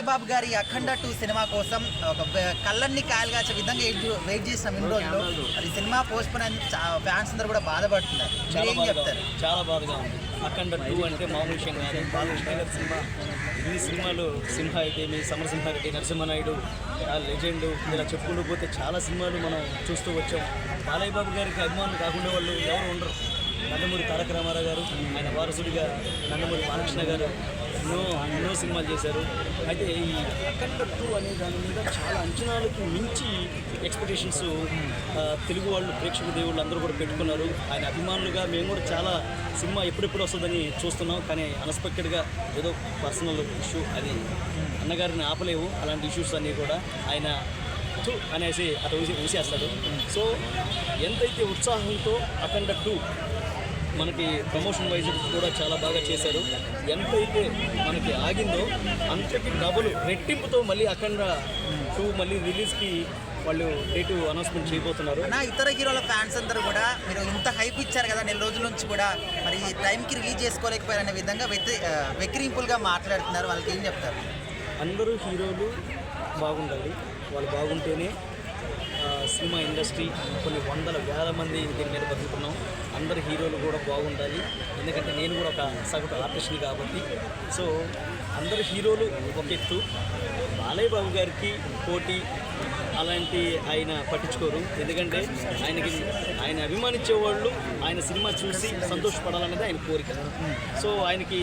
బాబు గారి అఖండ 2 సినిమా కోసం ఒక కళ్ళన్ని కాయలు కాచే విధంగా వెయిట్ చేసిన ఇన్ని రోజులు అది సినిమా పోస్ట్ పోన్ అని ఫ్యాన్స్ అందరూ కూడా బాధపడుతున్నారు. ఏం చెప్తారు? చాలా బాధగా ఉంది. అఖండ 2 అంటే మామూలు విషయం కాదు. బాలకృష్ణ గారి సినిమా, ఇన్ని సినిమాలు, సింహ అయితే మీ సమరసింహారెడ్డి, నరసింహనాయుడు, లెజెండ్, ఇలా చెప్పుకుంటూ పోతే చాలా సినిమాలు మనం చూస్తూ వచ్చాం. బాలయ్య బాబు గారికి అభిమానులు కాకుండా వాళ్ళు ఎవరు ఉండరు. నందమూరి తారక రామారావు గారు, ఆయన వారసుడిగా నందమూరి బాలకృష్ణ గారు ఎన్నో సినిమాలు చేశారు. అయితే ఈ అఖండ 2 అనే దాని మీద చాలా అంచనాలకు మించి ఎక్స్పెక్టేషన్స్ తెలుగు వాళ్ళు, ప్రేక్షక దేవుళ్ళు అందరూ కూడా పెట్టుకున్నారు. ఆయన అభిమానులుగా మేము కూడా చాలా సినిమా ఎప్పుడెప్పుడు వస్తుందని చూస్తున్నాం. కానీ అన్ఎక్స్పెక్టెడ్గా ఏదో పర్సనల్ ఇష్యూ, అది అన్నగారిని ఆపలేవు. అలాంటి ఇష్యూస్ అన్నీ కూడా ఆయన అనేసి అటు ఊసేస్తాడు. సో ఎంతైతే ఉత్సాహంతో అఖండ 2 మనకి ప్రమోషన్ వైజ్ కూడా చాలా బాగా చేశారు. ఎంతైతే మనకి ఆగిందో అంతకి డబుల్ రెట్టింపుతో మళ్ళీ అఖండ 2 మళ్ళీ రిలీజ్కి వాళ్ళు డేటు అనౌన్స్మెంట్ చేయబోతున్నారు. ఇతర హీరోల ఫ్యాన్స్ అందరూ కూడా మీరు ఇంత హైప్ ఇచ్చారు కదా నెల రోజుల నుంచి కూడా, మరి టైంకి రిలీజ్ చేసుకోలేకపోయారనే విధంగా వెక్కిరింపులుగా మాట్లాడుతున్నారు. వాళ్ళకి ఏం చెప్తారు? అందరూ హీరోలు బాగుండాలి. వాళ్ళు బాగుంటేనే సినిమా ఇండస్ట్రీ కొన్ని వందల వేల మంది దీని మీద బతుకుతున్నాం. అందరు హీరోలు కూడా బాగుండాలి. ఎందుకంటే నేను కూడా ఒక సగటు ఆర్టిస్ట్ని కాబట్టి. సో అందరు హీరోలు ఒక ఎత్తు, బాలయ్య బాబు గారికి పోటీ అలాంటి ఆయన పట్టించుకోరు. ఎందుకంటే ఆయన అభిమానించే వాళ్ళు ఆయన సినిమా చూసి సంతోషపడాలనేది ఆయన కోరిక. సో ఆయనకి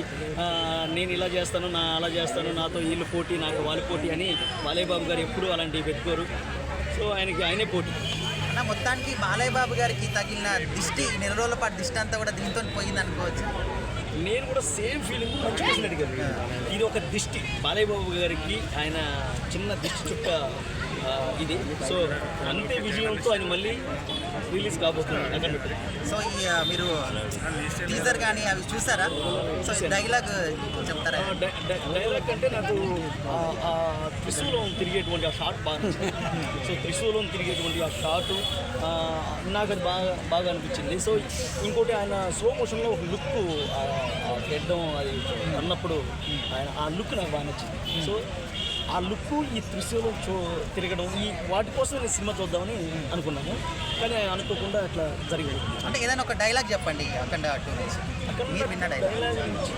నేను ఇలా చేస్తాను, అలా చేస్తాను, నాతో వీళ్ళు పోటీ, నాకు వాళ్ళ పోటీ అని బాలయ్య బాబు గారు ఎప్పుడూ అలాంటివి పెట్టుకోరు. సో ఆయనే పోటీ. మొత్తానికి బాలయ్య బాబు గారికి తగిలిన దిష్టి, నెల రోజుల పాటు దిష్టి అంతా కూడా దీంతో పోయింది అనుకోవచ్చు. నేను కూడా సేమ్ ఫీలింగ్ పంచుకున్నాడు కదా. ఇది ఒక దిష్టి బాలయ్య బాబు గారికి, ఆయన చిన్న దిష్టి చుక్క ఇది. సో అంతే విజయంతో ఆయన మళ్ళీ రిలీజ్ కాబోతున్నాడు అఖండ 2. సో మీరు టీజర్ కానీ అవి చూసారా? సో డైలాగ్ చెప్తారా? డైలాగ్ అంటే నాకు త్రిశూలం తిరిగేటువంటి ఆ షాట్ బాగా నచ్చింది. సో త్రిశూలం తిరిగేటువంటి ఆ షాటు నాకు అది బాగా అనిపించింది. సో ఇంకోటి ఆయన స్లో మోషన్లో ఒక లుక్ పెట్టడం, అది అన్నప్పుడు ఆయన ఆ లుక్ నాకు బాగా నచ్చింది. సో ఆ లుక్, ఈ త్రిశూలం తిరగడం, ఈ వాటి కోసం నేను సినిమా చూద్దామని అనుకున్నాను. కానీ అనుకోకుండా అట్లా జరిగింది. అంటే ఏదైనా ఒక డైలాగ్ చెప్పండి అఖండ 2 నుంచి. మీరు విన్న డైలాగ్ నుంచి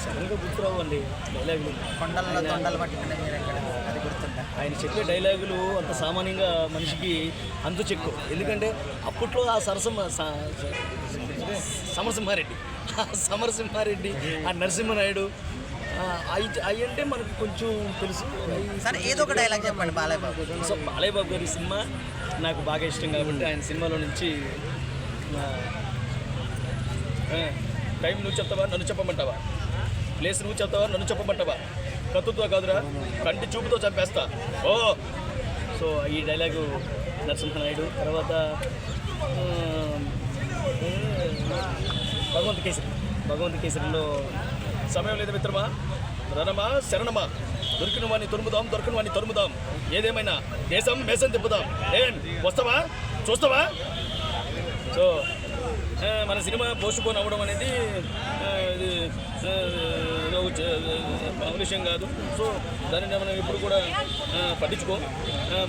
సడన్గా గుర్తురావు అండి డైలాగులు. కొండల్లో తొండలు పట్టుకుంటే మీరు ఎక్కడ, అది గుర్తుందా? ఆయన చెప్పే డైలాగులు అంత సామాన్యంగా మనిషికి అంతు చెక్కు. ఎందుకంటే అప్పట్లో ఆ సమరసింహారెడ్డి, ఆ నరసింహనాయుడు అవి అంటే మనకు కొంచెం తెలుసు. సరే ఏదో ఒక డైలాగ్ చెప్పండి బాలయ్య బాబు. సో బాలయ్య బాబు గారి సినిమా నాకు బాగా ఇష్టం కాబట్టి ఆయన సినిమాలో నుంచి టైం నువ్వు చెప్తావా, నన్ను చెప్పమంటావా, ప్లేస్ నువ్వు చెప్తావా, నన్ను చెప్పమంటావా, కత్తుతో కాదురా కంటి చూపుతో చంపేస్తా. ఓ సో ఈ డైలాగు నరసింహనాయుడు. తర్వాత భగవంత్ కేసరిలో సమయం లేదు మిత్రమా, రణమా శరణమా, దొరికిన వాడిని తరుముదాం, ఏదేమైనా దేశం మేసం తిప్పుదాం. వస్తావా, చూస్తావా? సో మన సినిమా పోస్ట్ పోన్ అవ్వడం అనేది ఇది మామూలు విషయం కాదు. సో దానిని మనం ఎప్పుడు కూడా పట్టించుకో.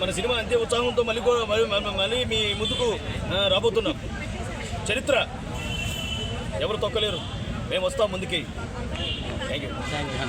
మన సినిమా అంతే ఉత్సాహంతో మళ్ళీ మీ ముందుకు రాబోతున్నాం. చరిత్ర ఎవరు తొక్కలేరు, మేము వస్తాం ముందుకి. Thank you.